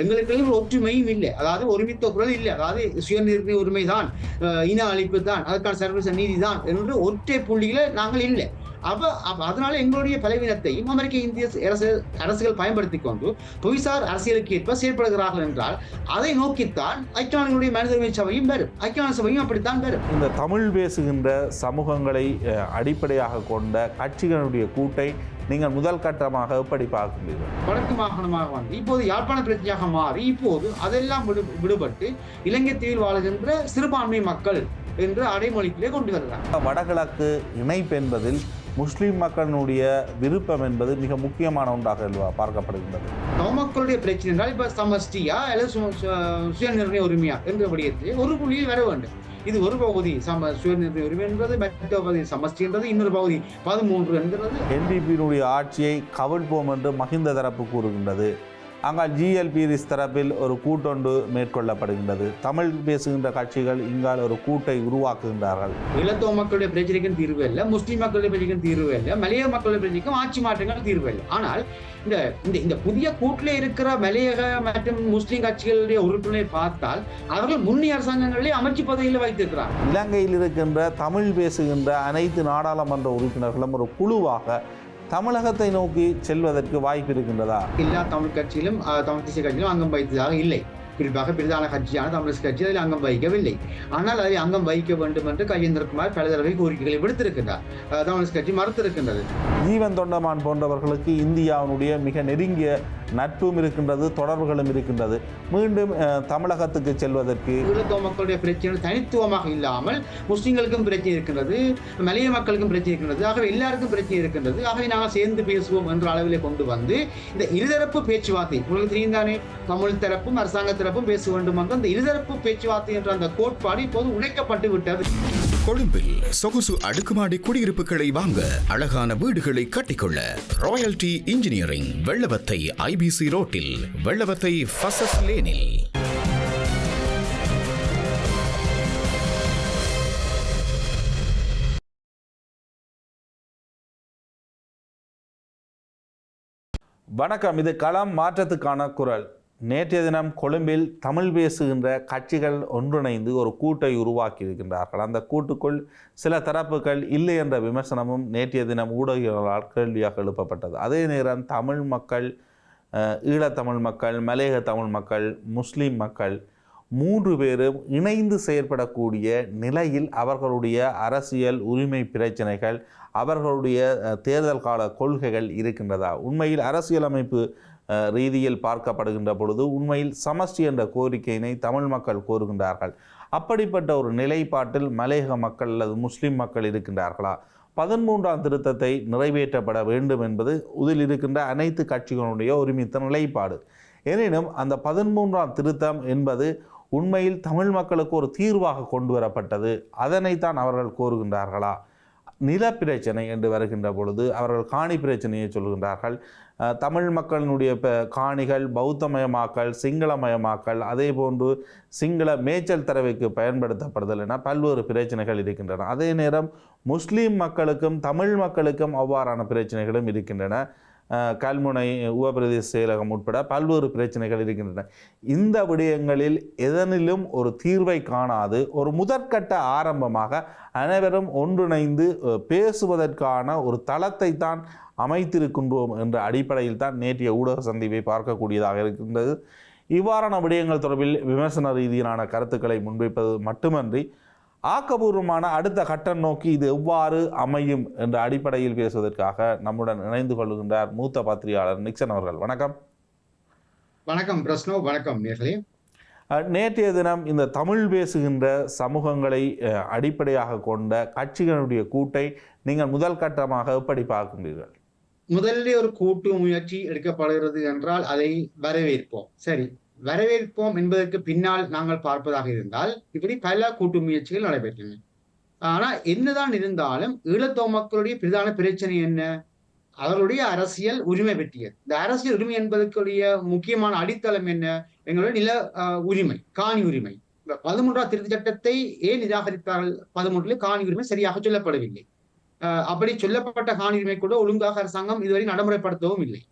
எங்களுக்கு ஒற்றுமையும் இல்லை, அதாவது ஒருமித்த குரல் இல்லை, அதாவது சுயநிர்ணய உரிமை தான், இன அழிப்பு தான், அதற்கான சர்வதேச நீதி தான் என்று ஒற்றை புள்ளியில நாங்கள் இல்லை. அதனால எங்களுடைய பலவீனத்தையும் அமெரிக்க இந்திய அரசுகள் பயன்படுத்திக் கொண்டு புவிசார் அரசியலுக்கு ஏற்ப செயல்படுகிறார்கள் என்றால் அதை நோக்கித்தான் ஐக்கிய நாடுகளுடைய மனித உரிமை சபையும் வரும், ஐக்கிய நாடு சபையும் அப்படித்தான் வரும். இந்த தமிழ் பேசுகின்ற சமூகங்களை அடிப்படையாக கொண்ட கட்சிகளுடைய கூட்டை நீங்கள் முதல் கட்டமாக எப்படி பார்க்கிறீர்கள்? வடக்கு மாகாணமாக வந்து இப்போது யாழ்ப்பாண பிரச்சனையாக மாறி இப்போது அதெல்லாம் விடுபட்டு இலங்கை தீவில் வாழுகின்ற சிறுபான்மை மக்கள் என்று அடைமொழிகளே கொண்டு வருகிறார். வடகிழக்கு இணைப்பு என்பதில் முஸ்லிம் மக்களுடைய விருப்பம் என்பது மிக முக்கியமான ஒன்றாக பார்க்கப்படுகின்றது. மக்களுடைய பிரச்சனை என்றால் இப்ப சமஷ்டியா அல்லது சுயநிர்ணய உரிமையா என்ற விடயத்தை ஒரு புள்ளியில் வர வேண்டும். இது ஒரு பகுதி சுயநிர்ணய உரிமை என்பது, மற்ற பகுதி சமஷ்டி என்றது, இன்னொரு பகுதி 13 என்கிறது. NDP-னுடைய ஆட்சியை கவிழ்ப்போம் என்று மஹிந்த தரப்பு கூறுகின்றது. அங்கால் GLP-RIS தரப்பில் ஒரு கூட்டொன்று மேற்கொள்ளப்படுகின்றது. தமிழ் பேசுகின்ற கட்சிகள் இங்கால் ஒரு கூட்டை உருவாக்குகின்றார்கள். ஈழத்தோ மக்களுடைய பிரச்சனைக்கும் தீர்வு இல்லை, முஸ்லீம் மக்களுடைய பிரச்சனைக்கும் தீர்வு இல்லை, மலையக மக்களுடைய பிரச்சனைக்கும் ஆட்சி மாற்றங்கள் தீர்வு இல்லை. ஆனால் இந்த புதிய கூட்டில் இருக்கிற மலையக மற்றும் முஸ்லீம் கட்சிகளுடைய உறுப்பினரை பார்த்தால் அவர்கள் முன்னணி அரசாங்கங்களிலே அமைச்சு பதவியில் வைத்திருக்கிறார். இலங்கையில் இருக்கின்ற தமிழ் பேசுகின்ற அனைத்து நாடாளுமன்ற உறுப்பினர்களும் ஒரு குழுவாக தமிழகத்தை நோக்கி செல்வதற்கு வாய்ப்பு இருக்கின்றதா? எல்லா தமிழ் கட்சியிலும் தமிழ் தேசிய கட்சியிலும் அங்கம் வைத்ததாக இல்லை. குறிப்பாக பிரதான கட்சியான தமிழர் கட்சி அதில் அங்கம் வகிக்கவில்லை. ஆனால் அதில் அங்கம் வகிக்க வேண்டும் என்று கஜேந்திரகுமார் பல தடவை கோரிக்கைகளை விடுத்திருக்கின்றார். தமிழர் கட்சி மறுத்திருக்கின்றது. ஜீவன் தொண்டமான் போன்றவர்களுக்கு இந்தியாவினுடைய மிக நெருங்கிய நட்பும் இருக்கின்றது, தொடர்புகளும் இருக்கின்றது. மீண்டும் தமிழகத்துக்கு செல்வதற்கு ஈழத்தோ மக்களுடைய பிரச்சனை தனித்துவமாக இல்லாமல் முஸ்லிம்களுக்கும் பிரச்சனை இருக்கின்றது, மலைய மக்களுக்கும் பிரச்சனை இருக்கின்றது, ஆகவே எல்லாருக்கும் பிரச்சனை இருக்கின்றது. ஆகவே நாங்கள் சேர்ந்து பேசுவோம் என்ற அளவிலே கொண்டு வந்து இந்த இருதரப்பு பேச்சுவார்த்தை, உங்களுக்கு தெரியும் தானே, தமிழ் தரப்பும் அரசாங்க தரப்பும் பேச வேண்டும் என்ற அந்த இருதரப்பு பேச்சுவார்த்தை என்ற அந்த கோட்பாடு இப்போது உடைக்கப்பட்டு விட்டது. கொழும்பில் சொகுசு அடுக்குமாடி குடியிருப்புகளை வாங்க, அழகான வீடுகளை கட்டிக்கொள்ள ராயல்டி இன்ஜினியரிங், வெள்ளவத்தை IBC ரோட்டில், வெள்ளவத்தை ஃபசஸ் லேனில். வணக்கம், இது களம் மாற்றத்துக்கான குரல். நேற்றைய தினம் கொழும்பில் தமிழ் பேசுகின்ற கட்சிகள் ஒன்றிணைந்து ஒரு கூட்டை உருவாக்கி இருக்கின்றார்கள். அந்த கூட்டுக்குள் சில தரப்புகள் இல்லை என்ற விமர்சனமும் நேற்றைய தினம் ஊடகங்களால் கேள்வியாக எழுப்பப்பட்டது. அதே நேரம் தமிழ் மக்கள், ஈழத்தமிழ் மக்கள், மலையக தமிழ் மக்கள், முஸ்லீம் மக்கள் 3 பேரும் இணைந்து செயற்படக்கூடிய நிலையில் அவர்களுடைய அரசியல் உரிமை பிரச்சனைகள், அவர்களுடைய தேர்தல் கால கொள்கைகள் இருக்கின்றதா? உண்மையில் அரசியலமைப்பு ரீதியில் பார்க்கப்படுகின்ற பொழுது உண்மையில் சமஷ்டி என்ற கோரிக்கையினை தமிழ் மக்கள் கோருகின்றார்கள். அப்படிப்பட்ட ஒரு நிலைப்பாட்டில் மலையக மக்கள் அல்லது முஸ்லிம் மக்கள் இருக்கின்றார்களா? 13ஆம் திருத்தத்தை நிறைவேற்றப்பட வேண்டும் என்பது இதில் இருக்கின்ற அனைத்து கட்சிகளுடைய ஒருமித்த நிலைப்பாடு. எனினும் அந்த 13ஆம் திருத்தம் என்பது உண்மையில் தமிழ் மக்களுக்கு ஒரு தீர்வாக கொண்டு வரப்பட்டது, அதனைத்தான் அவர்கள் கோருகின்றார்களா? நில பிரச்சனை என்று வருகின்ற பொழுது அவர்கள் காணி பிரச்சனையை சொல்கின்றார்கள். தமிழ் மக்களினுடைய காணிகள் பௌத்தமயமாக்கல், சிங்களமயமாக்கல், அதே போன்று சிங்கள மேய்ச்சல் தரவைக்கு பயன்படுத்தப்படுதல் என பல்வேறு பிரச்சனைகள் இருக்கின்றன. அதே நேரம் முஸ்லீம் மக்களுக்கும் தமிழ் மக்களுக்கும் அவ்வாறான பிரச்சனைகளும் இருக்கின்றன. கல்முனை உபபிரதேச செயலகம் உட்பட பல்வேறு பிரச்சனைகள் இருக்கின்றன. இந்த விடயங்களில் எதனிலும் ஒரு தீர்வை காணாது ஒரு முதற்கட்ட ஆரம்பமாக அனைவரும் ஒன்றிணைந்து பேசுவதற்கான ஒரு தளத்தை தான் அமைத்திருக்கின்றோம் என்ற அடிப்படையில் தான் நேற்றைய ஊடக சந்திப்பை பார்க்கக்கூடியதாக இருக்கின்றது. இவ்வாறான விடயங்கள் தொடர்பில் விமர்சன ரீதியிலான கருத்துக்களை முன்வைப்பது மட்டுமன்றி ஆக்கபூர்வமான அடுத்த கட்டம் நோக்கி இது எவ்வாறு அமையும் என்ற அடிப்படையில் பேசுவதற்காக நம்முடன் இணைந்து கொள்கின்றார் மூத்த பத்திரிகையாளர் நிக்சன் அவர்கள். வணக்கம். வணக்கம் பிரஸ்னோ. வணக்கம் நேர்களே. நேற்றைய தினம் இந்த தமிழ் பேசுகின்ற சமூகங்களை அடிப்படையாக கொண்ட கட்சிகளுடைய கூட்டை நீங்கள் முதல் கட்டமாக எப்படி பார்க்கின்றீர்கள்? முதலில் ஒரு கூட்டு முயற்சி எடுக்கப்படுகிறது என்றால் அதை வரவேற்போம். சரி, வரவேற்போம் என்பதற்கு பின்னால் நாங்கள் பார்ப்பதாக இருந்தால் இப்படி பல கூட்டு முயற்சிகள் நடைபெற்றன. ஆனா என்னதான் இருந்தாலும் ஈழத்தோ மக்களுடைய பிரதான பிரச்சனை என்ன? அவர்களுடைய அரசியல் உரிமை பற்றியது. இந்த அரசியல் உரிமை என்பதற்குரிய முக்கியமான அடித்தளம் என்ன? எங்களுடைய நில உரிமை, காணி உரிமை. 13ஆம் திருத்த சட்டத்தை ஏன் நிராகரித்தார்கள்? 13 காணி உரிமை சரியாக சொல்லப்படவில்லை. அப்படி சொல்லப்பட்ட காணி உரிமை கூட ஒழுங்காக அரசாங்கம் இதுவரை நடைமுறைப்படுத்தவும் இல்லை.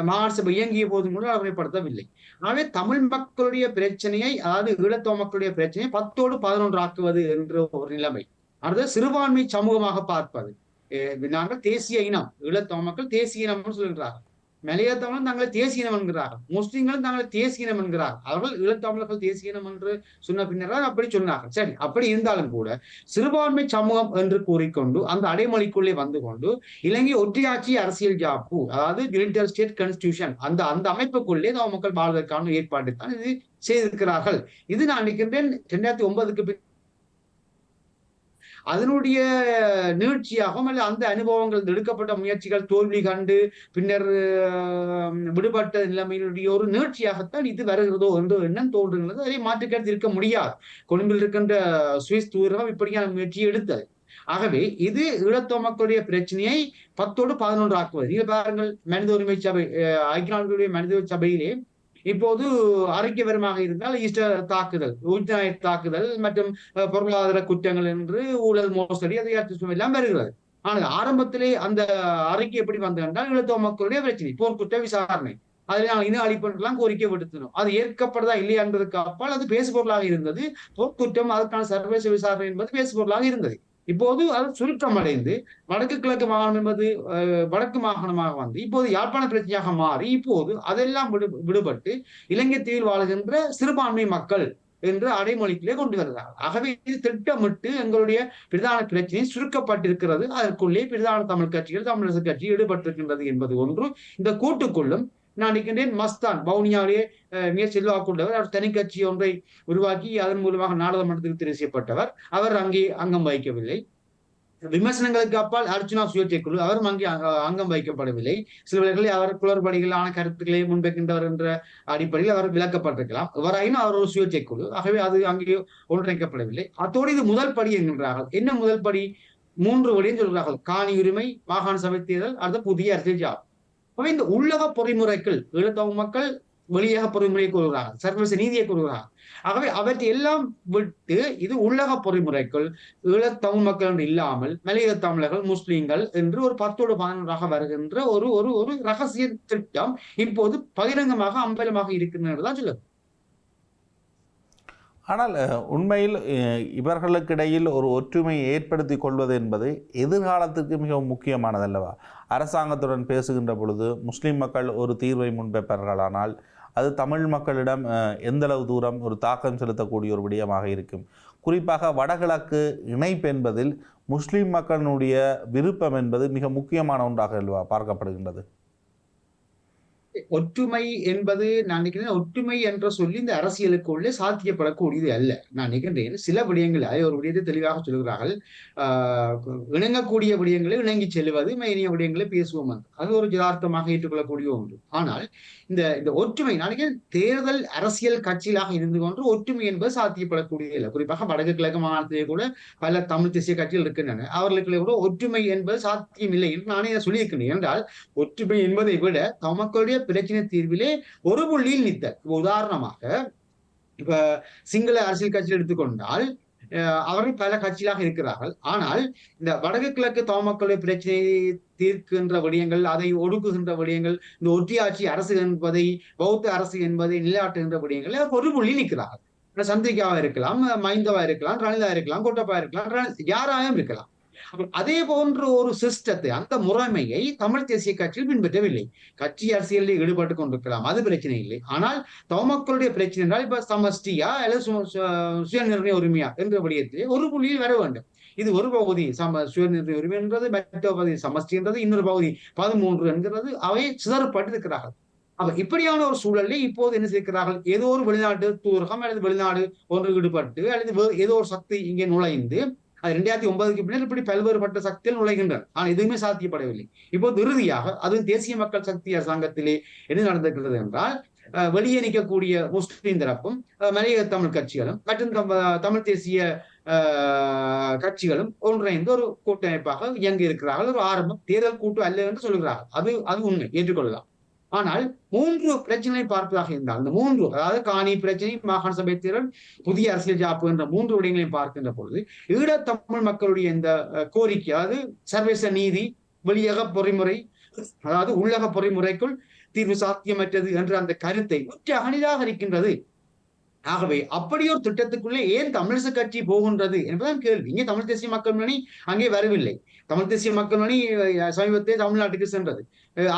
மாகாண சபை இயங்கிய போது கூட நடைமுறைப்படுத்தவில்லை. ஆகவே தமிழ் மக்களுடைய பிரச்சனையை, அதாவது ஈழத்தோ மக்களுடைய பிரச்சனையை 10ஓடு 11 ஆக்குவது என்ற ஒரு நிலைமை. அடுத்தது சிறுபான்மை சமூகமாக பார்ப்பது. நாங்கள் தேசிய இனம், ஈழத்தோ மக்கள் தேசிய இனம்னு சொல்கிறார்கள். மலையத்தமிழன் தங்களை தேசிய இனம் என்கிறார்கள். முஸ்லிம்களும் தங்களை தேசிய இனம் என்கிறார்கள். அவர்கள் ஈழத்தமிழர்கள் தேசிய இனம் என்று சொன்ன பின்னர் அப்படி சொன்னார்கள். சரி, அப்படி இருந்தாலும் கூட சிறுபான்மை சமூகம் என்று கூறிக்கொண்டு அந்த அடைமொழிக்குள்ளே வந்து கொண்டு இலங்கை ஒற்றையாட்சி அரசியல் ஜாப்பு, அதாவது யூனிட்டரி ஸ்டேட் கான்ஸ்டிடியூஷன், அந்த அமைப்புக்குள்ளே தமிழ் மக்கள் வாழ்வதற்கான ஏற்பாடு தான் இது செய்திருக்கிறார்கள். இது நான் நினைக்கின்றேன் 2009க்கு பின் அதனுடைய நீட்சியாகவும் அல்ல அந்த அனுபவங்கள், எடுக்கப்பட்ட முயற்சிகள் தோல்வி கண்டு பின்னர் விடுபட்ட நிலைமையினுடைய ஒரு நீட்சியாகத்தான் இது வருகிறதோ என்று எண்ணம் தோன்றுகிறது. அதை மாற்றுக்கருத்து இருக்க முடியாது. கொழும்பில் இருக்கின்ற சுவிஸ் தூதரகம் இப்படியான முயற்சியை எடுத்தது. ஆகவே இது ஈழத்தோ மக்களுடைய பிரச்சனையை 10ஓடு 11 ஆக்குவது. இது பாருங்கள், மனித உரிமை சபை, ஐக்கிய நாடுகளுடைய மனித உரிமை சபையிலே இப்போது அறிக்கைவரமாக இருந்தால் ஈஸ்டர் தாக்குதல், உயிர்நாய தாக்குதல் மற்றும் பொருளாதார குற்றங்கள் என்று ஊழல், மோசடி, அதிகாரத்துவம் எல்லாம் வருகிறது. ஆனால் ஆரம்பத்திலே அந்த அறிக்கை எப்படி வந்தது என்றால் ஈழத்தோ மக்களுடைய பிரச்சனை, போர்க்குற்ற விசாரணை, அதில் நாங்கள் இன அழிப்புலாம் கோரிக்கை விடுத்தணும். அது ஏற்கப்படுதா இல்லையா என்பதற்கு அப்பால் அது பேசுபொருளாக இருந்தது. போர்க்குற்றம், அதற்கான சர்வதேச விசாரணை என்பது பேசுபொருளாக இருந்தது. இப்போது அது சுருக்கம் அடைந்து வடக்கு கிழக்கு மாகாணம் என்பது வடக்கு மாகாணமாக வந்து இப்போது யாழ்ப்பாண பிரச்சனையாக மாறி இப்போது அதெல்லாம் விடுபட்டு இலங்கை தீவில் வாழுகின்ற சிறுபான்மை மக்கள் என்று அடைமொழிகளே கொண்டு வருகிறார்கள். ஆகவே இது திட்டமிட்டு எங்களுடைய பிரதான பிரச்சனை சுருக்கப்பட்டிருக்கிறது. அதற்குள்ளே பிரதான தமிழ் கட்சிகள், தமிழரசு கட்சி ஈடுபட்டிருக்கின்றது என்பது ஒன்று. இந்த கூட்டுக்குள்ளும் நான் நினைக்கின்றேன் மஸ்தான் வவுனியாவிலே மிக செல்வாக்குள்ளவர். அவர் தனி கட்சி ஒன்றை உருவாக்கி அதன் மூலமாக நாடாளுமன்றத்துக்கு தெரிவு செய்யப்பட்டவர். அவர் அங்கே அங்கம் வகிக்கவில்லை. விமர்சனங்களுக்கு அப்பால் அர்ச்சுனா சுயேட்சை குழு, அவரும் அங்கே அங்கம் வைக்கப்படவில்லை. சிலவர்களை அவர் குளறுபடிகளான கருத்துக்களை முன்வைக்கின்றவர் என்ற அடிப்படையில் அவர் விளக்கப்பட்டிருக்கலாம். எவராயினும் அவர் ஒரு சுயேட்சை குழு. ஆகவே அது அங்கே ஒன்றிணைக்கப்படவில்லை. அத்தோடு இது முதல் படி என்கின்றார்கள். என்ன முதல் படி? 3 வழியும் சொல்கிறார்கள். காணி உரிமை, மாகாண சபை தேர்தல், அடுத்த புதிய அரசியல் ஜாப். இந்த உள்ளக பொறிமுறைகள் ஈழத்தமிழ் மக்கள் வெளியக பொறிமுறையை கூறுகிறார்கள், சர்வதேச நீதியை கூறுகிறார்கள். ஆகவே அவற்றை எல்லாம் விட்டு இது உள்ளக பொறிமுறைகள் ஈழத்தமிழ் மக்கள் என்று இல்லாமல் மலையக தமிழர்கள், முஸ்லிம்கள் என்று ஒரு 10ஓடு 11 வருகின்ற ஒரு ஒரு ஒரு ரகசிய திட்டம் இப்போது பகிரங்கமாக அம்பலமாக இருக்கின்றதுதான் சொல்லுது. ஆனால் உண்மையில் இவர்களுக்கிடையில் ஒரு ஒற்றுமையை ஏற்படுத்தி கொள்வது என்பது எதிர்காலத்திற்கு மிகவும் முக்கியமானதல்லவா? அரசாங்கத்துடன் பேசுகின்ற பொழுது முஸ்லிம் மக்கள் ஒரு தீர்வை முன்வைப்பார்களானால் அது தமிழ் மக்களிடம் எந்தளவு தூரம் ஒரு தாக்கம் செலுத்தக்கூடிய ஒரு விடயமாக இருக்கும். குறிப்பாக வடகிழக்கு இணைப்பு என்பதில் முஸ்லிம் மக்களினுடைய விருப்பம் என்பது மிக முக்கியமான ஒன்றாக அல்லவா பார்க்கப்படுகின்றது. ஒற்றுமை என்பது நான் நினைக்கிறேன், ஒற்றுமை என்ற சொல்லி இந்த அரசியலுக்குள்ளே சாத்தியப்படக்கூடியது அல்ல. நான் நினைக்கின்றேன் சில விடயங்கள், ஒரு விடயத்தை தெளிவாக சொல்கிறார்கள், இணங்கக்கூடிய விடயங்களை இணங்கி செல்வது, மேனிய விடயங்களை பேசுவோம், அது ஒரு யதார்த்தமாக ஏற்றுக்கொள்ளக்கூடிய ஒன்று. ஆனால் இந்த ஒற்றுமை, நான் தேர்தல் அரசியல் கட்சிகளாக இருந்து கொண்டு ஒற்றுமை என்பது சாத்தியப்படக்கூடியது இல்லை. குறிப்பாக வடக்கு கிழக்கு மாகாணத்திலே கூட பல தமிழ் தேசிய கட்சிகள் இருக்கின்றன. அவர்களுக்கு கூட ஒற்றுமை என்பது சாத்தியம் இல்லை என்று நானே சொல்லியிருக்கிறேன். என்றால் ஒற்றுமை என்பதை விட தமக்களுடைய பிரச்சனை தீர்விலே ஒரு புள்ளியில் நித்தல். உதாரணமாக இப்ப சிங்கள அரசியல் கட்சியில் எடுத்துக்கொண்டால் அவர்கள் பல கட்சிகளாக இருக்கிறார்கள். ஆனால் இந்த வடக்கு கிழக்கு தமிழ் பிரச்சனையை தீர்க்கின்ற விடயங்கள், அதை ஒடுக்குகின்ற விடயங்கள், இந்த ஒற்றியாட்சி அரசு என்பதை, பௌத்த அரசு என்பதை நிலையாட்டுகின்ற விடயங்கள் ஒரு புள்ளி நிற்கிறார்கள். சந்திரிகாவா இருக்கலாம், மைந்தவா இருக்கலாம், ரணிலா இருக்கலாம், கோட்டபா இருக்கலாம், யாராயும் இருக்கலாம். அதே போன்ற ஒரு சிஸ்டத்தை, அந்த முறைமையை தமிழ் தேசிய கட்சியில் பின்பற்றவில்லை. கட்சி அரசியலில் ஈடுபட்டுக் கொண்டிருக்கலாம், அது பிரச்சனை இல்லை. ஆனால் தமிழ்களுடைய பிரச்சனை என்றால் இப்ப சமஷ்டியா அல்லது சுய நிர்ணய உரிமையா என்ற விடயத்திலே ஒரு புள்ளியில் வர வேண்டும். இது ஒரு பகுதி சுய நிர்ணய உரிமை என்றது, மற்ற பகுதி சமஷ்டி என்றது, இன்னொரு பகுதி 13 என்கிறது. அவை சிதறப்பட்டு இருக்கிறார்கள். அப்ப இப்படியான ஒரு சூழலில் இப்போது என்ன செய்கிறார்கள்? ஏதோ ஒரு வெளிநாட்டு தூரகம் அல்லது வெளிநாடு ஒன்று ஈடுபட்டு அல்லது ஏதோ ஒரு சக்தி இங்கே நுழைந்து, அது 2009க்கு பின்னர் இப்படி பல்வேறுபட்ட சக்திகள் நுழைகின்றன. ஆனால் எதுவுமே சாத்தியப்படவில்லை. இப்போது இறுதியாக அது தேசிய மக்கள் சக்தி அரசாங்கத்திலே என்ன நடந்திருக்கிறது என்றால், வெளியே நிற்கக்கூடிய முஸ்லிம் தரப்பும் மலையக தமிழ் கட்சிகளும் மற்றும் தமிழ் தேசிய கட்சிகளும் ஒன்றிணைந்து ஒரு கூட்டமைப்பாக இயங்கி இருக்கிறார்கள். ஒரு ஆரம்பம் தேர்தல் கூட்டு அல்ல என்று சொல்கிறார்கள். அது உண்மை, ஏற்றுக்கொள்ளலாம். ஆனால் 3 பிரச்சனைகளை பார்ப்பதாக இருந்தால், அந்த 3, அதாவது காணி பிரச்சனை, மாகாண சபை தேர்தல், புதிய அரசியல் ஜாப்பு என்ற 3 விடயங்களையும் பார்க்கின்ற பொழுது ஈழத்தமிழ் மக்களுடைய இந்த கோரிக்கை, அதாவது சர்வதேச நீதி, வெளியக பொறிமுறை, அதாவது உள்ளக பொறிமுறைக்குள் தீர்வு சாத்தியமற்றது என்ற அந்த கருத்தை உற்றாக நிராகரிக்கின்றது. ஆகவே அப்படி ஒரு திட்டத்துக்குள்ளே ஏன் தமிழிசை கட்சி போகின்றது என்பதுதான் கேள்வி. இங்கே தமிழ் தேசிய மக்கள் முன்னணி அங்கே வரவில்லை. தமிழ் தேசிய மக்கள் முன்னணி சமீபத்தை தமிழ்நாட்டுக்கு சென்றது.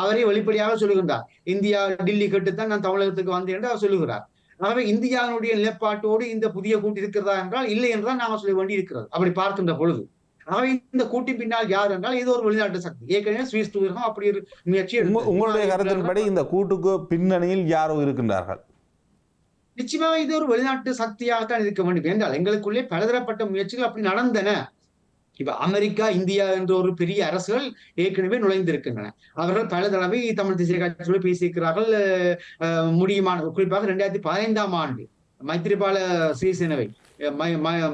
அவரே வெளிப்படையாக சொல்லுகின்றார், இந்தியா டில்லி கேட்டுத்தான் நான் தமிழகத்துக்கு வந்தேன் என்று அவர் சொல்லுகிறார். ஆகவே இந்தியாவுடைய நிலைப்பாட்டோடு இந்த புதிய கூட்டு இருக்கிறதா என்றால் இல்லை என்றால் நாங்கள் சொல்ல வேண்டி இருக்கிறது அப்படி பார்க்கின்ற பொழுது. ஆகவே இந்த கூட்டி பின்னால் யார் என்றால் ஏதோ ஒரு வெளிநாட்டு சக்தி. ஏற்கனவே சுவிஸ் தூதரகம் அப்படி ஒரு முயற்சி. உங்களுடைய கருத்தின்படி இந்த கூட்டுக்கு பின்னணியில் யாரோ இருக்கின்றார்கள்? நிச்சயமாக இது ஒரு வெளிநாட்டு சக்தியாகத்தான் இருக்க வேண்டும். என்றால் எங்களுக்குள்ளே பலதரப்பட்ட முயற்சிகள் அப்படி நடந்தன. இப்ப அமெரிக்கா, இந்தியா என்ற ஒரு பெரிய அரசுகள் ஏற்கனவே நுழைந்திருக்கின்றன. அவர்கள் பல தடவை தமிழ் தேசிய கட்சியோடு பேசியிருக்கிறார்கள். முடியுமான குறிப்பாக 2015 ஆண்டு மைத்திரிபால சிறிசேனவை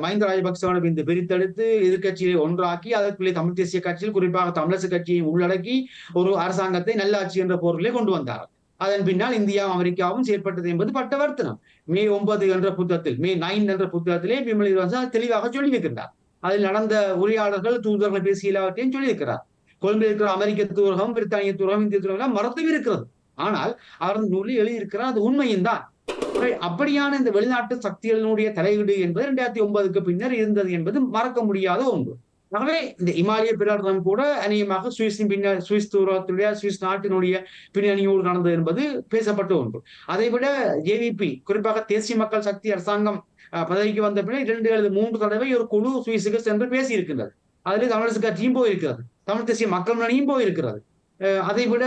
மஹிந்த ராஜபக்சவோட இந்த பிரித்தெடுத்து எதிர்கட்சியை ஒன்றாக்கி அதற்குள்ளே தமிழ் தேசிய கட்சியில் குறிப்பாக தமிழரசு கட்சியை உள்ளடக்கி ஒரு அரசாங்கத்தை நல்லாட்சி என்ற போர்களை கொண்டு வந்தார்கள். அதன் பின்னால் இந்தியாவும் அமெரிக்காவும் செயற்பட்டது என்பது பட்டவர்த்தனம். மே 9 என்ற புத்தகத்தில், மே 9 என்ற புத்தகத்திலே விமல் தெளிவாக சொல்லியிருக்கின்றார். அதில் நடந்த உரையாடல்கள், தூதர்கள் பேசிய எல்லாவற்றையும் சொல்லியிருக்கிறார். கொழும்பில் இருக்கிற அமெரிக்க தூதரகம், பிரித்தானிய தூதரகம், இந்திய தூதரகம் மறந்தும் இருக்கிறது. ஆனால் அவர் நூலில் எழுதியிருக்கிறார், அது உண்மையும் தான். அப்படியான இந்த வெளிநாட்டு சக்திகளினுடைய தலையீடு என்பது 2009க்கு பின்னர் இருந்தது என்பது மறக்க முடியாத ஒன்று. ஆகவே இந்த இமாலய பிரகடனம் கூட அநேகமாக சுவிஸ் தூரத்துடைய சுவிஸ் நாட்டினுடைய பின்னணியோடு நடந்தது என்பது பேசப்பட்ட ஒன்று. அதை விட ஜேவிபி குறிப்பாக தேசிய மக்கள் சக்தி அரசாங்கம் பதவிக்கு வந்த பின்னர் 2 அல்லது 3 தடவை ஒரு குழு சுவிஸுக்கு சென்று பேசி இருக்கின்றது. அதில் தமிழரசு கட்சியும் போயிருக்கிறது, தமிழ் தேசிய மக்கள் முன்னணியும் போயிருக்கிறது. அதை விட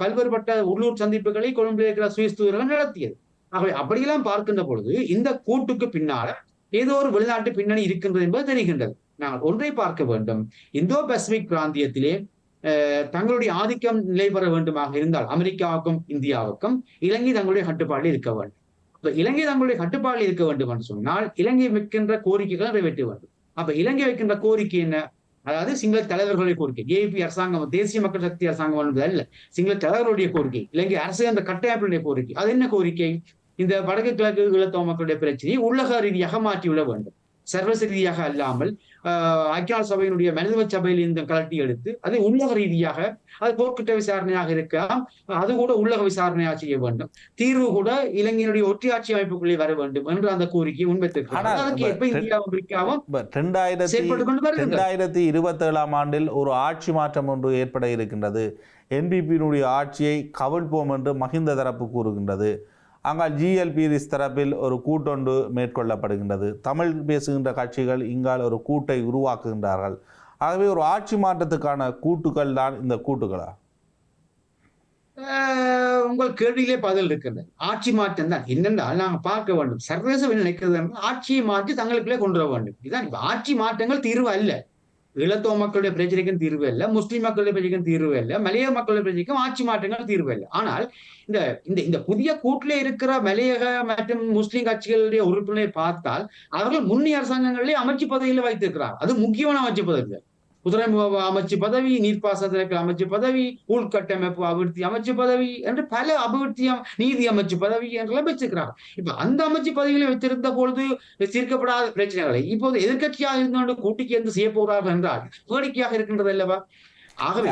பல்வேறுபட்ட உள்ளூர் சந்திப்புகளை கொழும்பில் இருக்கிற சுவிஸ் தூதரகம் நடத்தியது. ஆகவே அப்படியெல்லாம் பார்க்கின்ற பொழுது இந்த கூட்டுக்கு பின்னால ஏதோ ஒரு வெளிநாட்டு பின்னணி இருக்கின்றது என்பது தெரிகின்றது. நாங்கள் ஒன்றை பார்க்க வேண்டும், இந்தோ பசிபிக் பிராந்தியத்திலே தங்களுடைய ஆதிக்கம் நிலை பெற வேண்டுமாக இருந்தால் அமெரிக்காவுக்கும் இந்தியாவுக்கும் இலங்கை தங்களுடைய கட்டுப்பாட்டில் இருக்க வேண்டும். இலங்கை தங்களுடைய கட்டுப்பாட்டில் இருக்க வேண்டும் என்று சொன்னால் இலங்கை வைக்கின்ற கோரிக்கைகளை நிறைவேற்ற வேண்டும். அப்ப இலங்கை வைக்கின்ற கோரிக்கை என்ன? அதாவது சிங்கள தலைவர்களுடைய கோரிக்கை. ஜேபி அரசாங்கம், தேசிய மக்கள் சக்தி அரசாங்கம் என்பது அல்ல, சிங்கள தலைவர்களுடைய கோரிக்கை, இலங்கை அரசு அந்த கட்டமைப்புடைய கோரிக்கை. அது என்ன கோரிக்கை? இந்த வடக்கு கிழக்கு ஈழத்தமிழ் மக்களுடைய பிரச்சனையை உள்ளக ரீதியாக மாற்றிவிட வேண்டும். சர்வதேச ரீதியாக அல்லாமல் ஐக்கிய நாடு சபையினுடைய மனிதவ சபையில் இந்த கலட்டி எடுத்து அதை உள்ளக ரீதியாக, அது போர்க்குற்ற விசாரணையாக இருக்கலாம், அது கூட உள்ளக விசாரணையாக செய்ய வேண்டும். தீர்வு கூட இலங்கையினுடைய ஒற்றையாட்சி அமைப்புக்குள்ளே வர வேண்டும் என்று அந்த கோரிக்கையை முன்வைத்திருக்கிறார். அதற்கு எப்ப இந்தியாவும் அமெரிக்காவும் 2027 ஆண்டில் ஒரு ஆட்சி மாற்றம் ஒன்று ஏற்பட இருக்கின்றது. என்பிபியினுடைய ஆட்சியை கவிழ்ப்போம் என்று மஹிந்த தரப்பு கூறுகின்றது. அங்கால் ஜிஎல்பிரிஸ் தரப்பில் ஒரு கூட்டொன்று மேற்கொள்ளப்படுகின்றது. தமிழ் பேசுகின்ற கட்சிகள் இங்கால் ஒரு கூட்டை உருவாக்குகின்றார்கள். ஆகவே ஒரு ஆட்சி மாற்றத்துக்கான கூட்டுகள் தான் இந்த கூட்டுகளா? உங்கள் கேள்வியிலே பதில் இருக்கின்றது. ஆட்சி மாற்றம் தான் என்னென்றால் நாங்கள் பார்க்க வேண்டும், சர்வதேசம் நினைக்கிறது என்றால் ஆட்சியை மாற்றி தங்களுக்குள்ளே கொண்டு வர வேண்டும். இதுதான் ஆட்சி மாற்றங்கள் தீர்வு அல்ல. ஈழத்தோர் மக்களுடைய பிரச்சனைக்கும் தீர்வு இல்லை, முஸ்லிம் மக்களுடைய பிரச்சனைக்கும் தீர்வு இல்லை, மலையக மக்களுடைய பிரச்சனைக்கும் ஆட்சி மாற்றங்கள் தீர்வு இல்லை. ஆனால் இந்த இந்த புதிய கூட்டிலே இருக்கிற மலையக மற்றும் முஸ்லிம் கட்சிகளுடைய உறுப்பினரை பார்த்தால் அவர்கள் முன்னிய அரசாங்கங்களிலே அமைச்சு பதவியில் வைத்திருக்கிறார். அது முக்கியமான அமைச்சு பதவிகள். குதிரைமுக அமைச்சு பதவி, நீர்ப்பாசன அமைச்சு பதவி, உள்கட்டமைப்பு அபிவிருத்தி அமைச்சு பதவி என்று பல அபிவிருத்தி நீதி அமைச்சு பதவி என்றெல்லாம் வச்சிருக்கிறார். இப்ப அந்த அமைச்சு பதவிகளை வைத்திருந்த பொழுது தீர்க்கப்படாத பிரச்சனைகளை இப்போது எதிர்கட்சியாக இருந்து கூட்டிக்கு எந்த செய்ய போகிறார்கள் என்றால் வேடிக்கையாக இருக்கின்றது அல்லவா? ஆகவே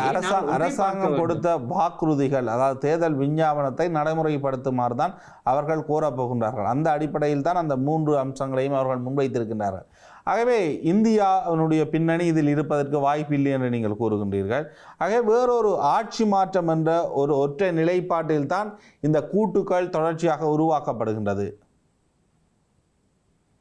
அரசாங்கம் கொடுத்த வாக்குறுதிகள், அதாவது தேர்தல் விஞ்ஞாபனத்தை நடைமுறைப்படுத்துமாறு தான் அவர்கள் கோரப்போகின்றார்கள். அந்த அடிப்படையில் தான் அந்த 3 அம்சங்களையும் அவர்கள் முன்வைத்திருக்கின்றார்கள். ஆகவே இந்தியாவினுடைய பின்னணி இதில் இருப்பதற்கு வாய்ப்பில்லை என்று நீங்கள் கூறுகின்றீர்கள். ஆகவே வேறொரு ஆட்சி மாற்றம் என்ற ஒரு ஒற்றை நிலைப்பாட்டில் தான் இந்த கூட்டுக்கள் தொடர்ச்சியாக உருவாக்கப்படுகின்றது.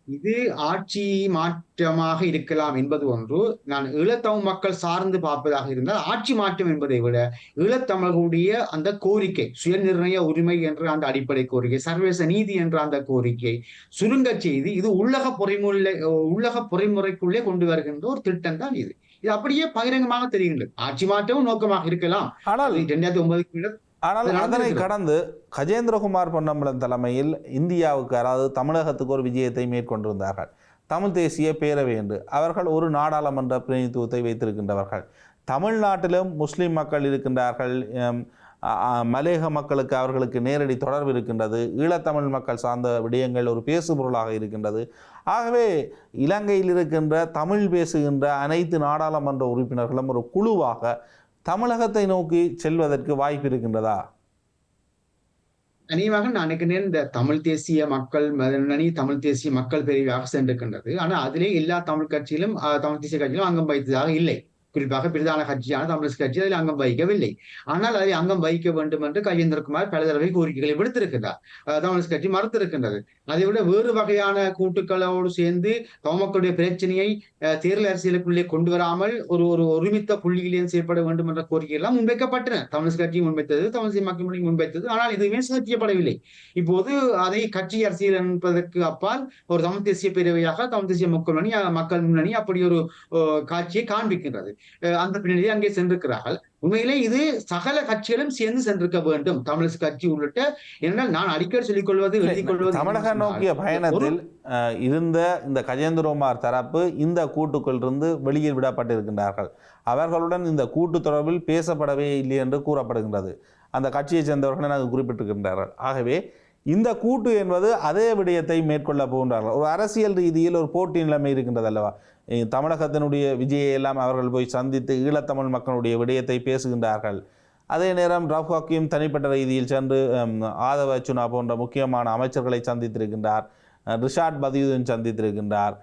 இது ஆட்சி மாற்றமாக இருக்கலாம் என்பது ஒன்று. நான் ஈழத்தமிழ் மக்கள் சார்ந்து பார்ப்பதாக இருந்தால் ஆட்சி மாற்றம் என்பதை விட ஈழத்தமிழர்களுடைய அந்த கோரிக்கை, சுயநிர்ணய உரிமை என்ற அந்த அடிப்படை கோரிக்கை, சர்வதேச நீதி என்ற அந்த கோரிக்கை சுருங்க செய்து இது உள்ளக பொறிமுறைக்குள்ளே கொண்டு வருகின்ற ஒரு திட்டம் தான் இது. இது அப்படியே பகிரங்கமாக தெரிகின்றது. ஆட்சி மாற்றமும் நோக்கமாக இருக்கலாம். ஆனால் 2009 ஆனால் அதனை கடந்து கஜேந்திரகுமார் பொன்னம்பலம் தலைமையில் இந்தியாவுக்கு, அதாவது தமிழகத்துக்கு ஒரு விஜயத்தை மேற்கொண்டிருந்தார்கள். தமிழ் தேசிய பேரவை என்று அவர்கள் ஒரு நாடாளுமன்ற பிரதிநிதித்துவத்தை வைத்திருக்கின்றவர்கள். தமிழ்நாட்டிலும் முஸ்லிம் மக்கள் இருக்கின்றார்கள், மலையக மக்களுக்கு அவர்களுக்கு நேரடி தொடர்பு இருக்கின்றது, ஈழத்தமிழ் மக்கள் சார்ந்த விடயங்கள் ஒரு பேசுபொருளாக இருக்கின்றது. ஆகவே இலங்கையில் இருக்கின்ற தமிழ் பேசுகின்ற அனைத்து நாடாளுமன்ற உறுப்பினர்களும் ஒரு குழுவாக தமிழகத்தை நோக்கி செல்வதற்கு வாய்ப்பு இருக்கின்றதா? அநேகமாக நான் நினைக்கிறேன் இந்த தமிழ் தேசிய மக்கள் முன்னணி தமிழ் தேசிய மக்கள் பிரிவாக சென்றிருக்கின்றது. ஆனா அதிலே எல்லா தமிழ் கட்சியிலும் தமிழ் தேசிய கட்சியிலும் அங்கம் வைத்ததாக இல்லை. குறிப்பாக பிரதான கட்சியான தமிழரசு கட்சி அதில் அங்கம் வகிக்கவில்லை. ஆனால் அதில் அங்கம் வகிக்க வேண்டும் என்று கஜேந்திரகுமார் பல தடவை கோரிக்கைகளை விடுத்திருக்கிறார். தமிழரசு கட்சி மறுத்திருக்கின்றது. அதை விட வேறு வகையான கூட்டுக்களோடு சேர்ந்து மக்களுடைய பிரச்சனையை தேர்தல் அரசியலுக்குள்ளே கொண்டு வராமல் ஒரு ஒரு ஒருமித்த புள்ளியிலே செயல்பட வேண்டும் என்ற கோரிக்கை எல்லாம் முன்வைக்கப்பட்டன. தமிழரசு கட்சி முன்வைத்தது, தமிழ் மக்கள் முன்னணி முன்வைத்தது. ஆனால் இதுவே சாத்தியப்படவில்லை. இப்போது அதை கட்சி அரசியல் என்பதற்கு அப்பால் ஒரு தமிழ் தேசிய பேரவையாக தமிழ் தேசிய மக்கள் முன்னணி அப்படி ஒரு காட்சியை காண்பிக்கின்றது. அந்த பின்னணியை அங்கே சென்றிருக்கிறார்கள். உண்மையிலே இது சகல கட்சிகளும் சேர்ந்து சென்றிருக்க வேண்டும், தமிழரசு கட்சி உள்ளிட்ட. ஏனென்றால் நான் அடிக்கடி சொல்லிக் கொள்வது தமிழக நோக்கிய பயணத்தில் இருந்த இந்த கஜேந்திரகுமார் தரப்பு இந்த கூட்டுக்குள்ளிருந்து வெளியில் விடப்பட்டிருக்கின்றார்கள். அவர்களுடன் இந்த கூட்டு தொடர்பில் பேசப்படவே இல்லை என்று கூறப்படுகின்றது. அந்த கட்சியை சேர்ந்தவர்கள் எனக்கு குறிப்பிட்டிருக்கின்றார்கள். ஆகவே இந்த கூட்டு என்பது அதே விடயத்தை மேற்கொள்ள போகின்றார்கள். ஒரு அரசியல் ரீதியில் ஒரு போட்டி நிலைமை இருக்கின்றது அல்லவா? தமிழகத்தினுடைய விஜயை எல்லாம் அவர்கள் போய் சந்தித்து ஈழத்தமிழ் மக்களுடைய விடயத்தை பேசுகின்றார்கள். அதே நேரம் ரஃப் ஹக்கீம் தனிப்பட்ட ரீதியில் சென்று ஆதவ அர்ச்சுனா போன்ற முக்கியமான அமைச்சர்களை சந்தித்திருக்கின்றார். ரிஷாட் பதியுதீன் சந்தித்திருக்கின்றார்.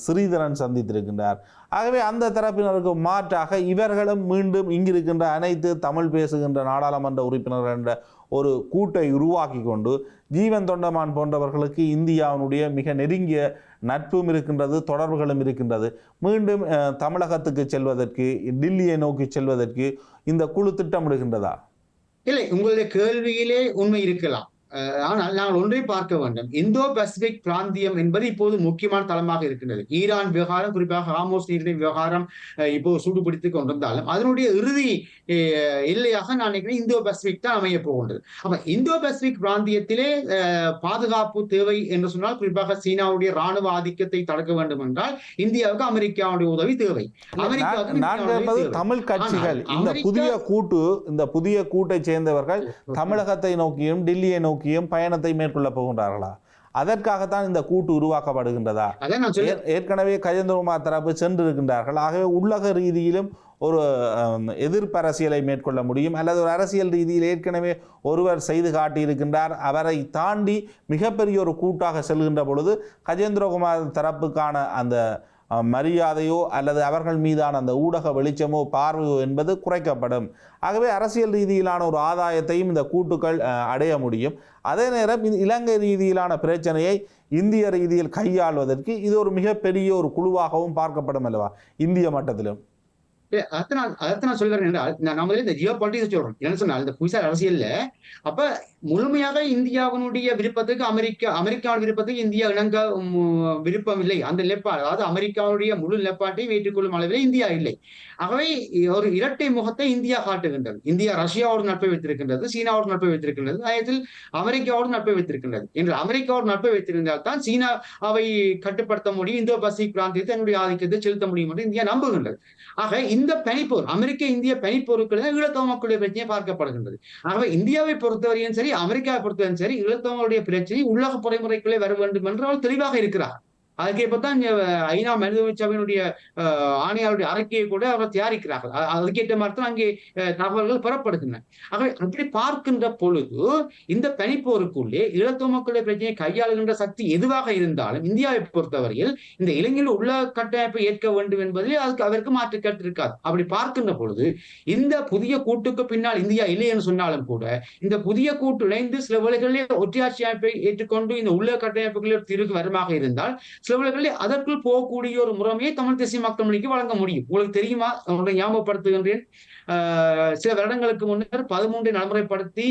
ஸ்ரீதரன் சந்தித்திருக்கின்றார். ஆகவே அந்த தரப்பினருக்கு மாற்றாக இவர்களும் மீண்டும் இங்கிருக்கின்ற அனைத்து தமிழ் பேசுகின்ற நாடாளுமன்ற உறுப்பினர்கள் என்ற ஒரு கூட்டை உருவாக்கி கொண்டு ஜீவன் தொண்டமான் போன்றவர்களுக்கு இந்தியாவினுடைய மிக நெருங்கிய நட்பும் இருக்கின்றது, தொடர்புகளும் இருக்கின்றது. மீண்டும் தமிழகத்துக்கு செல்வதற்கு, டில்லியை நோக்கி செல்வதற்கு இந்த குழு திட்டமிடுகின்றதா? இல்லை, உங்களுடைய கேள்வியிலே உண்மை இருக்கலாம். ஆனால் நாங்கள் ஒன்றை பார்க்க வேண்டும். இந்தோ பசிபிக் பிராந்தியம் என்பது இப்போது முக்கியமான தளமாக இருக்கின்றது. ஈரான் விவகாரம், குறிப்பாக ஹார்மோஸ் நீரிணை விவகாரம் இப்போ சூடுபிடித்துக் கொண்டிருந்தாலும் அதனுடைய இறுதி எல்லையாக நான் நினைக்கிறேன் இந்தோ பசிபிக் தான் அமைய போகின்றது. அப்ப இந்தோ பசிபிக் பிராந்தியத்திலே பாதுகாப்பு தேவை என்று சொன்னால், குறிப்பாக சீனாவுடைய ராணுவ ஆதிக்கத்தை தடுக்க வேண்டும் என்றால் இந்தியாவுக்கு அமெரிக்காவுடைய உதவி தேவை. தமிழ் கட்சிகள் இந்த புதிய கூட்டை சேர்ந்தவர்கள் தமிழகத்தை நோக்கியும் டில்லியை நோக்கி பயணத்தை மேற்கொள்ள போகின்றார்களா? அதற்காகத்தான் இந்த கூட்டு உருவாக்கப்படுகின்றதா? ஏற்கனவே கஜேந்திரகுமார் தரப்பு சென்றிருக்கின்றார்கள். ஆகவே உள்ளக ரீதியிலும் ஒரு எதிர்ப்பு அரசியலை மேற்கொள்ள முடியும், அல்லது ஒரு அரசியல் ரீதியில் ஏற்கனவே ஒருவர் செய்து காட்டியிருக்கின்றார். அவரை தாண்டி மிகப்பெரிய ஒரு கூட்டாக செல்கின்ற பொழுது கஜேந்திரகுமார் தரப்புக்கான அந்த மரியாதையோ அல்லது அவர்கள் மீதான அந்த ஊடக வெளிச்சமோ பார்வையோ என்பது குறைக்கப்படும். ஆகவே அரசியல் ரீதியிலான ஒரு ஆதாயத்தையும் இந்த கூட்டுக்கள் அடைய முடியும். அதே நேரம் இலங்கை ரீதியிலான பிரச்சனையை இந்திய ரீதியில் கையாள்வதற்கு இது ஒரு மிகப்பெரிய ஒரு குழுவாகவும் பார்க்கப்படும் அல்லவா இந்திய மட்டத்திலும்? அதான் சொல்கிறேன் என்றால், நம்ம இந்த ஜியோ பாலிட்டிக்ஸ் சொல்றோம். என்ன சொன்னால், இந்த புவிசார் அரசியல்ல அப்ப முழுமையாக இந்தியாவினுடைய விருப்பத்துக்கு அமெரிக்காவுடைய விருப்பத்துக்கு இந்தியா இணங்க விருப்பம் இல்லை. அந்த நிலைப்பாடு, அதாவது அமெரிக்காவுடைய முழு நிலைப்பாட்டை ஏற்றுக்கொள்ளும் அளவில் இந்தியா இல்லை. ஆகவே ஒரு இரட்டை முகத்தை இந்தியா காட்டுகின்றது. இந்தியா ரஷ்யாவோடு நட்பை வைத்திருக்கின்றது, சீனாவோடு நட்பை வைத்திருக்கின்றது, அதே அமெரிக்காவோடு நட்பை வைத்திருக்கின்றது. என்று அமெரிக்காவோடு நட்பை வைத்திருந்தால் தான் சீனாவை கட்டுப்படுத்த முடியும், இந்தோ பசிபிக் பிராந்தியத்தை தன்னுடைய ஆதிக்கத்தை செலுத்த முடியும் என்று இந்தியா நம்புகின்றது. ஆக இந்த பனிப்போர், அமெரிக்க இந்திய பனிப்போருக்கு ஈழத்தமிழ் மக்களுடைய பிரச்சனை பார்க்கப்படுகின்றது. ஆகவே இந்தியாவை பொறுத்தவரையும் சரி, அமெரிக்காவை பொறுத்தவரையும் சரி, ஈழத்தமிழுடைய பிரச்சனை உள்ளக பொறைமுறைக்குள்ளே வர வேண்டும் என்று அவர் தெளிவாக இருக்கிறார். அதுக்கேற்பதான் ஐநா மனித உரிமை சபையினுடைய ஆணையாளருடைய அறிக்கையை கூட அவர் தயாரிக்கிறார்கள். அதுக்கேற்ற மாதிரி தான் அங்கே தகவல்கள் பெறப்படுகின்றன. ஆகவே அப்படி பார்க்கின்ற பொழுது இந்த பனிப்போருக்குள்ளே ஈழத்தமிழ் மக்களுடைய பிரச்சனையை கையாளுகின்ற சக்தி எதுவாக இருந்தாலும் இந்தியாவை பொறுத்தவரையில் இந்த இலங்கையில் உள்ள கட்டமைப்பை ஏற்க வேண்டும் என்பதில் அதுக்கு அவருக்கு மாற்று கருத்து இருக்காது. அப்படி பார்க்கின்ற பொழுது இந்த புதிய கூட்டுக்கு பின்னால் இந்தியா இல்லை என்று சொன்னாலும் கூட இந்த புதிய கூட்டு இணைந்து சில வேளைகளிலே ஒற்றையாட்சி அமைப்பை ஏற்றுக்கொண்டு இந்த உள்ள கட்டமைப்புகளில் தீர்வு வருமாக இருந்தால் சில வேளைகளில் அதற்குள் போகக்கூடிய ஒரு முறைமையை தமிழ் தேசிய மக்கள் முன்னணிக்கு வழங்க முடியும். உங்களுக்கு தெரியுமா, உங்களை ஞாபகப்படுத்துகின்றேன், சில வருடங்களுக்கு முன்னர் 13 நடைமுறைப்படுத்தி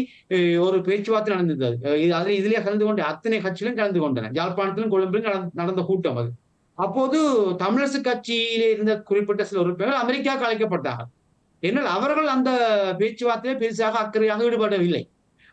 ஒரு பேச்சுவார்த்தை நடந்தது. அதில் இதிலே கலந்து கொண்ட அத்தனை கட்சிகளும் கலந்து கொண்டன. யாழ்ப்பாணத்திலும் கொழும்பிலும் நடந்த கூட்டம் அது. அப்போது தமிழரசு கட்சியிலே இருந்த குறிப்பிட்ட சில உறுப்பினர்கள் அமெரிக்காவுக்கு அழைக்கப்பட்டார்கள். என்னால் அவர்கள் அந்த பேச்சுவார்த்தையை பெருசாக அக்கறையாக ஈடுபடவில்லை.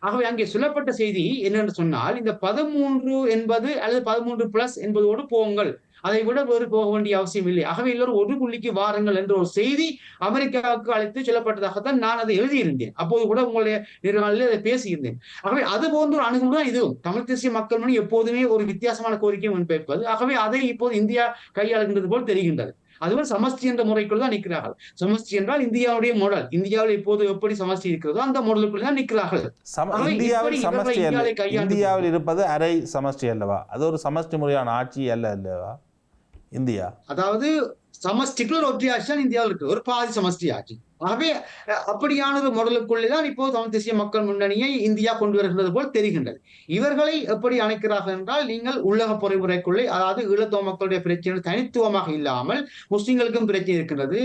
ஆகவே அங்கே சொல்லப்பட்ட செய்தி என்னென்று சொன்னால், இந்த 13 என்பது அல்லது 13+ என்பதோடு போங்கள், அதை விட வேறு போக வேண்டிய அவசியம் இல்லை. ஆகவே எல்லோரும் ஒரு புள்ளிக்கு வாருங்கள் என்ற ஒரு செய்தி அமெரிக்காவுக்கு அழைத்து சொல்லப்பட்டதாகத்தான் நான் அதை எழுதியிருந்தேன். அப்போது கூட உங்களுடைய நிறுவனங்களில் அதை பேசியிருந்தேன். ஆகவே அது போன்ற ஒரு அணுகுமுறை தான் இதுவும். தமிழ் தேசிய மக்கள் முன்னணி எப்போதுமே ஒரு வித்தியாசமான கோரிக்கையை முன்வைப்பது. ஆகவே அதை இப்போது இந்தியா கையாளுகின்றது போல் தெரிகின்றது. அதுவும் சமஷ்டி என்ற முறைக்குள் தான் நிற்கிறார்கள். சமஷ்டி என்றால் இந்தியாவுடைய மாடல், இந்தியாவில் இப்போது எப்படி சமஷ்டி இருக்கிறதோ அந்த மாடலுக்குள் தான் நிற்கிறார்கள். இந்தியாவில் இருப்பது அரை சமஷ்டி அல்லவா? அது ஒரு சமஷ்டி முறையான ஆட்சி அல்லவா இந்தியா? அதாவது சமஷ்டிக்குள் ஒரு ஒற்றை ஆட்சி தான் இந்தியாவில் இருக்கு, ஒரு பாதி சமஷ்டி ஆட்சி. ஆகவே அப்படியான ஒரு மாடலுக்குள்ளேதான் இப்போது தமிழ் தேசிய மக்கள் முன்னணியை இந்தியா கொண்டு வருகிறது போல் தெரிகின்றது. இவர்களை எப்படி அணைக்கிறார்கள் என்றால், நீங்கள் உள்ளக பொறிமுறைக்குள்ளே, அதாவது ஈழத்தமிழ் மக்களுடைய பிரச்சனை தனித்துவமாக இல்லாமல் முஸ்லிம்களுக்கும் பிரச்சனை இருக்கின்றது,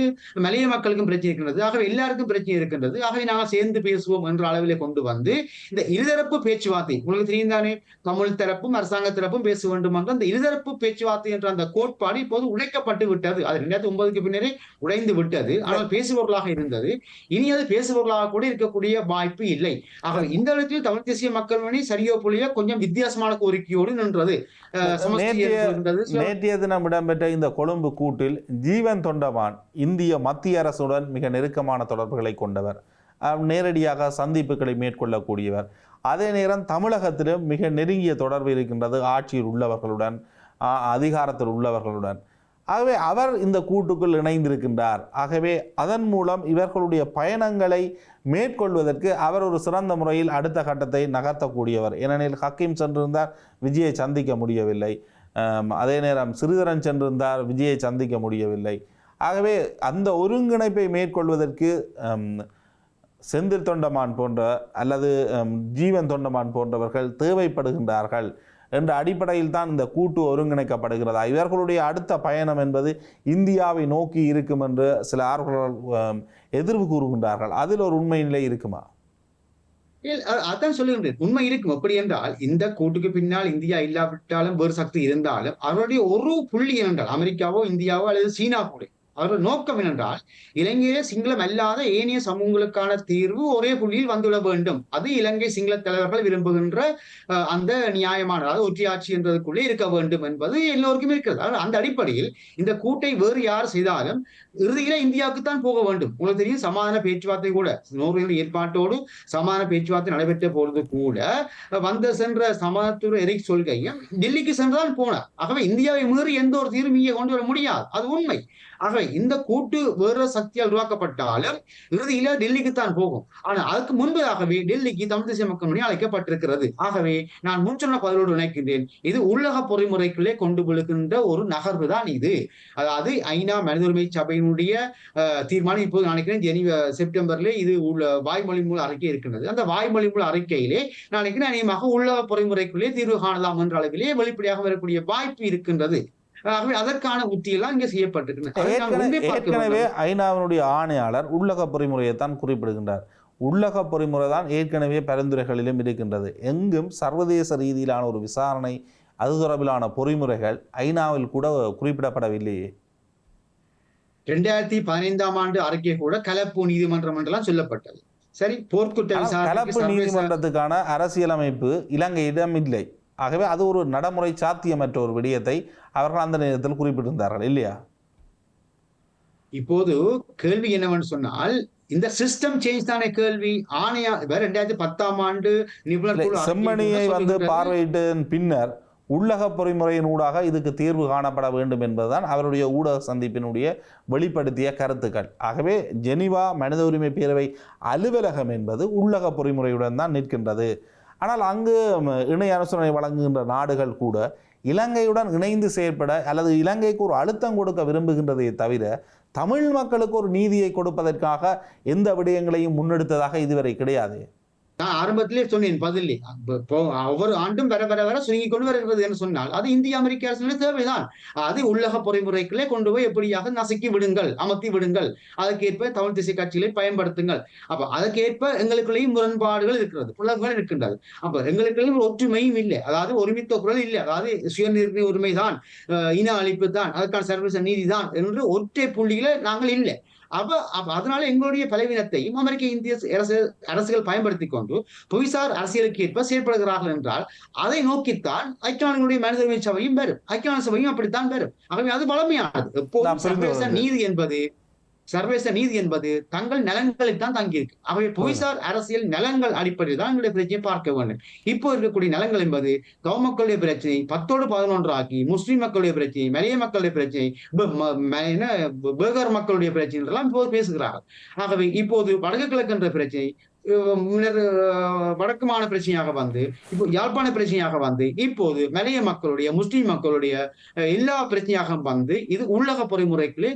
மலைய மக்களுக்கும் பிரச்சனை இருக்கின்றது, ஆகவே எல்லாருக்கும் பிரச்சனை இருக்கின்றது, ஆகவே நாங்கள் சேர்ந்து பேசுவோம் என்ற அளவிலே கொண்டு வந்து இந்த இருதரப்பு பேச்சுவார்த்தை, உங்களுக்கு தெரியும் தானே, தமிழ் தரப்பும் அரசாங்க தரப்பும் பேச வேண்டும் என்ற அந்த இருதரப்பு பேச்சுவார்த்தை என்ற அந்த கோட்பாடு இப்போது உடைக்கப்பட்டு விட்டது. அது 2009 பின்னரே உடைந்து விட்டது. ஆனால் பேசுபவர்களாக இருந்தது. இனி அது பேசுபவர்களாக கூட இருக்கக்கூடிய வாய்ப்பு இல்லை. ஆக இந்த இடத்தில் தமிழ் தேசிய மக்கள் முன்னணி சரியோ புலியோ கொஞ்சம் வித்தியாசமான கோரிக்கையோடு நின்றது. நேற்றைய தினம் இடம்பெற்ற இந்த கொழும்பு கூட்டில் ஜீவன் தொண்டமான் இந்திய மத்திய அரசுடன் மிக நெருக்கமான தொடர்புகளை கொண்டவர், நேரடியாக சந்திப்புகளை மேற்கொள்ளக்கூடியவர். அதே நேரம் தமிழகத்திலும் மிக நெருங்கிய தொடர்பு இருக்கின்றது ஆட்சியில் உள்ளவர்களுடன், அதிகாரத்தில் உள்ளவர்களுடன். ஆகவே அவர் இந்த கூட்டுக்குள் இணைந்திருக்கின்றார். ஆகவே அதன் மூலம் இவர்களுடைய பயணங்களை மேற்கொள்வதற்கு அவர் ஒரு சிறந்த முறையில் அடுத்த கட்டத்தை நகர்த்தக்கூடியவர். ஏனெனில் ஹக்கீம் சென்றிருந்தார், விஜயை சந்திக்க முடியவில்லை. அதே நேரம் சிறிதரன் சென்றிருந்தார், விஜயை சந்திக்க முடியவில்லை. ஆகவே அந்த ஒருங்கிணைப்பை மேற்கொள்வதற்கு செந்தில் தொண்டமான் போன்ற அல்லது ஜீவன் தொண்டமான் போன்றவர்கள் தேவைப்படுகின்றார்கள் என்ற அடிப்படையில் தான் இந்த கூட்டு ஒருங்கிணைக்கப்படுகிறதா? இவர்களுடைய அடுத்த பயணம் என்பது இந்தியாவை நோக்கி இருக்கும் என்று சில ஆர்வலர்கள் எதிர்வு கூறுகின்றார்கள். அதில் ஒரு உண்மை நிலை இருக்குமா? அதான் சொல்லுகின்றேன், உண்மை இருக்கும். அப்படி என்றால் இந்த கூட்டுக்கு பின்னால் இந்தியா இல்லாவிட்டாலும் வேறு சக்தி இருந்தாலும் அவருடைய ஒரு புள்ளி என்றால் அமெரிக்காவோ இந்தியாவோ அல்லது சீனா கூட அவர்கள் நோக்கம் என்னென்றால் இலங்கையிலே சிங்களம் அல்லாத ஏனைய சமூகங்களுக்கான தீர்வு ஒரே புள்ளியில் வந்துவிட வேண்டும். அது இலங்கை சிங்கள தலைவர்கள் விரும்புகின்ற அந்த நியாயமான, அதாவது ஒற்றையாட்சி என்றதுக்குள்ளே இருக்க வேண்டும் என்பது எல்லோருக்கும் இருக்கிறது. அந்த அடிப்படையில் இந்த கூட்டை வேறு யார் செய்தாலும் இறுதியில இந்தியாவுக்குத்தான் போக வேண்டும். உங்களுக்கு தெரியும், சமாதான பேச்சுவார்த்தை கூட நோர்வேயின் ஏற்பாட்டோடு சமாதான பேச்சுவார்த்தை நடைபெற்ற பொழுது கூட சென்ற சமாதானத்துறை எரிக் சொல்கையும் டெல்லிக்கு சென்றுதான் போனார். ஆகவே இந்தியாவை மீறி எந்த ஒரு தீர்வும் இங்கே கொண்டு வர முடியாது, அது உண்மை. ஆகவே இந்த கூட்டு வேறு சக்தியால் உருவாக்கப்பட்டாலும் இறுதியில டெல்லிக்கு தான் போகும். ஆனால் அதுக்கு முன்பதாகவே டெல்லிக்கு தமிழ் தேசிய மக்கள் முன்னணி அழைக்கப்பட்டிருக்கிறது. ஆகவே நான் முன் சொன்ன பதிலோடு நினைக்கின்றேன், இது உள்ளக பொறிமுறைக்குள்ளே கொண்டு விழுகின்ற ஒரு நகர்வு தான் இது. அதாவது ஐநா மனித உரிமை சபையினுடைய தீர்மானம் இப்போது நினைக்கிறேன் செப்டம்பர்ல இது வாய்மொழி மூல அறிக்கை இருக்கின்றது. அந்த வாய்மொழி மூல அறிக்கையிலே நினைக்கிறேன் அநேகமாக உள்ளக பொறிமுறைக்குள்ளே தீர்வு காணலாம் என்ற அளவிலே வெளிப்படையாக வரக்கூடிய வாய்ப்பு இருக்கின்றது. அதற்கான உத்தியெல்லாம் இங்கே செய்யப்பட்டிருக்கிறது. ஏற்கனவே ஐநாவினுடைய ஆணையாளர் உள்ளக பொறிமுறையைத்தான் குறிப்பிடுகின்றார். உள்ளக பொறிமுறை தான் ஏற்கனவே பரிந்துரைகளிலும் இருக்கின்றது. எங்கும் சர்வதேச ரீதியிலான ஒரு விசாரணை, அது தொடர்பிலான பொறிமுறைகள் ஐநாவில் கூட குறிப்பிடப்படவில்லையே. 2015 ஆண்டு அறிக்கை கூட கலப்பு நீதிமன்றம் என்றெல்லாம் சொல்லப்பட்டது. சரி, போர்க்குற்ற கலப்பு நீதிமன்றத்துக்கான அரசியலமைப்பு இலங்கையிடம் இல்லை. ஆகவே அது ஒரு நடைமுறை சாத்தியமற்ற ஒரு விடயத்தை அவர்கள் அந்த நேரத்தில் குறிப்பிட்டிருந்தார்கள் இல்லையா? இப்போது கேள்வி என்னவென்று சொன்னால், இந்த சிஸ்டம் சேஞ்ச் தானே கேள்வி. ஆணையா 2010 ஆண்டு நிபுணர் செம்மணியை பார்வையிட்ட பின்னர் உள்ளக பொறிமுறையின் ஊடாக இதுக்கு தீர்வு காணப்பட வேண்டும் என்பதுதான் அவருடைய ஊடக சந்திப்பினுடைய வெளிப்படுத்திய கருத்துக்கள். ஆகவே ஜெனீவா மனித உரிமை பேரவை அலுவலகம் என்பது உள்ளக பொறிமுறையுடன் தான் நிற்கின்றது. ஆனால் அங்கு இணை அனுசரணை வழங்குகின்ற நாடுகள் கூட இலங்கையுடன் இணைந்து செயற்பட அல்லது இலங்கைக்கு ஒரு அழுத்தம் கொடுக்க விரும்புகின்றதை தவிர தமிழ் மக்களுக்கு ஒரு நீதியை கொடுப்பதற்காக எந்த விடயங்களையும் முன்னெடுத்ததாக இதுவரை கிடையாது. நான் ஆரம்பத்திலே சொன்னேன் பதிலே, ஒவ்வொரு ஆண்டும் வர வர வர சுருங்கி கொண்டு வருகிறது என்று சொன்னால் அது இந்திய அமெரிக்க அரசுடைய தேவைதான். அது உள்ளக பொறிமுறைக்குள்ளே கொண்டு போய் எப்படியாக நசுக்கி விடுங்கள், அமர்த்தி விடுங்கள். அதற்கேற்ப தமிழ் தேசிய கட்சிகளை பயன்படுத்துங்கள். அப்ப அதற்கேற்ப எங்களுக்குள்ளேயும் முரண்பாடுகள் இருக்கிறது, புலங்கள் இருக்கின்றது. அப்ப எங்களுக்குள்ளேயும் ஒற்றுமையும் இல்லை, அதாவது ஒருமித்த குரல் இல்லை. அதாவது சுயநிர்ணய உரிமைதான், இன அழிப்பு தான், அதற்கான சர்வதேச நீதி தான் என்று ஒற்றை புள்ளியில நாங்கள் இல்லை. அதனால எங்களுடைய பலவீனத்தையும் அமெரிக்க இந்திய அரசுகள் பயன்படுத்திக் கொண்டு புவிசார் அரசியலுக்கு ஏற்ப செயல்படுகிறார்கள் என்றால் அதை நோக்கித்தான் ஐக்கிய நாடுகளுடைய மனித உரிமை சபையும் வரும், ஐக்கிய நாடு சபையும் அப்படித்தான் வரும். ஆகவே அது பலமையானது. எப்போதும் சர்வதேச நீதி என்பது சர்வதேச நீதி என்பது தங்கள் நலன்களில் தான் தங்கியிருக்கு. அவை புவிசார் அரசியல் நலன்கள் அடிப்படையில் தான் எங்களுடைய பிரச்சனையை பார்க்க வேண்டும். இப்போ இருக்கக்கூடிய நலன்கள் என்பது மக்களுடைய பிரச்சனை 10-11 ஆக்கி, முஸ்லிம் மக்களுடைய பிரச்சனை, மலைய மக்களுடைய பிரச்சனை, பேகர் மக்களுடைய பிரச்சனை எல்லாம் இப்போது பேசுகிறார்கள். ஆகவே இப்போது வடக்கு கிழக்கு என்ற பிரச்சனை வடக்குமான பிரச்சனையாக வந்து, இப்போ யாழ்ப்பாண பிரச்சனையாக வந்து, இப்போது மலைய மக்களுடைய, முஸ்லிம் மக்களுடைய எல்லா பிரச்சனையாக வந்து, இது உள்ளக பொறிமுறைகளே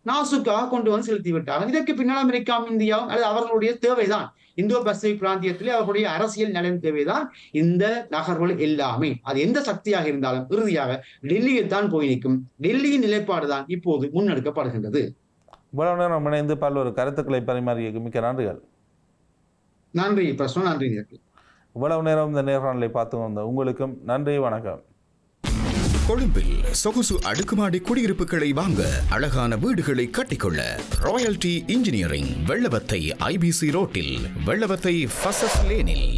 நாசுக்காக கொண்டு வந்து செலுத்தி விட்டார்கள். இதற்கு பின்னால் அமெரிக்காவும் இந்தியாவும் அல்லது அவர்களுடைய தேவைதான், இந்தோ பசிபிக் பிராந்தியத்திலே அவர்களுடைய அரசியல் நலன் தேவைதான் இந்த நகர்வுகள் எல்லாமே. அது எந்த சக்தியாக இருந்தாலும் இறுதியாக டெல்லியில் தான் போய் நிற்கும். டெல்லியின் நிலைப்பாடு தான் இப்போது முன்னெடுக்கப்படுகின்றது. இவ்வளவு நேரம் இணைந்து பல்வேறு கருத்துக்களை பரிமாறிய மிக்க நன்றிகள். நன்றி பிரசன், நன்றி. இவ்வளவு நேரம் இந்த நேர்காணலை பார்த்து வந்த உங்களுக்கும் நன்றி, வணக்கம். கொழும்பில் சொகுசு அடுக்குமாடி குடியிருப்புகளை வாங்க, அழகான வீடுகளை கட்டிக்கொள்ள ராயல்டி இன்ஜினியரிங் வெள்ளவத்தை IBC ரோட்டில், வெள்ளவத்தை ஃபசஸ் லேனில்.